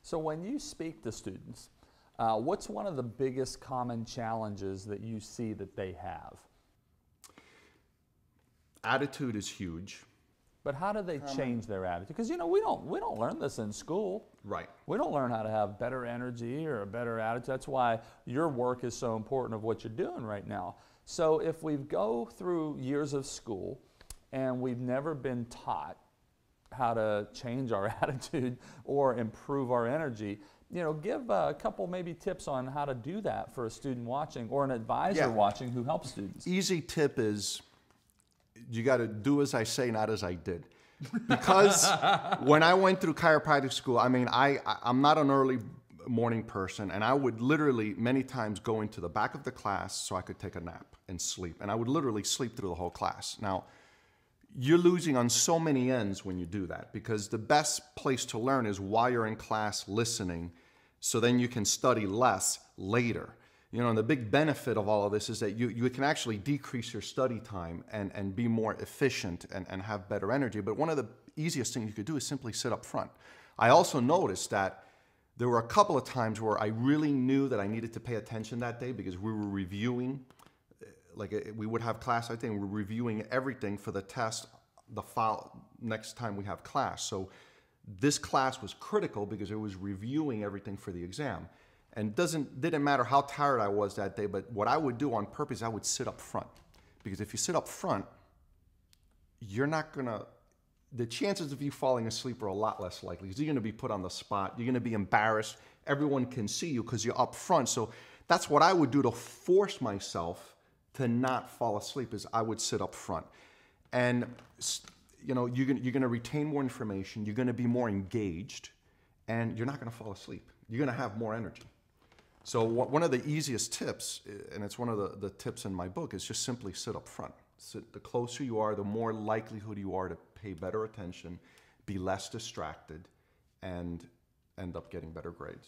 So when you speak to students, what's one of the biggest common challenges that you see that they have? Attitude is huge. But how do they change their attitude? Because you know we don't learn this in school. Right. We don't learn how to have better energy or a better attitude. That's why your work is so important of what you're doing right now. So if we go through years of school and we've never been taught how to change our attitude or improve our energy, you know, give a couple maybe tips on how to do that for a student watching or an advisor watching who helps students. Easy tip is you got to do as I say, not as I did. Because when I went through chiropractic school, I mean, I'm not an early morning person, and I would literally many times go into the back of the class so I could take a nap and sleep. And I would literally sleep through the whole class. Now, you're losing on so many ends when you do that, because the best place to learn is while you're in class listening, so then you can study less later. You know, and the big benefit of all of this is that you can actually decrease your study time and be more efficient and have better energy. But one of the easiest things you could do is simply sit up front. I also noticed that there were a couple of times where I really knew that I needed to pay attention that day because we were reviewing, like we would have class, I think we're reviewing everything for the test next time we have class. So this class was critical because it was reviewing everything for the exam. And didn't matter how tired I was that day, but what I would do on purpose, I would sit up front. Because if you sit up front, you're not gonna, the chances of you falling asleep are a lot less likely because you're gonna be put on the spot, you're gonna be embarrassed, everyone can see you because you're up front. So that's what I would do to force myself to not fall asleep, is I would sit up front. And you know, you're gonna retain more information, you're gonna be more engaged, and you're not gonna fall asleep. You're gonna have more energy. So one of the easiest tips, and it's one of the tips in my book, is just simply sit up front. The closer you are, the more likelihood you are to pay better attention, be less distracted, and end up getting better grades.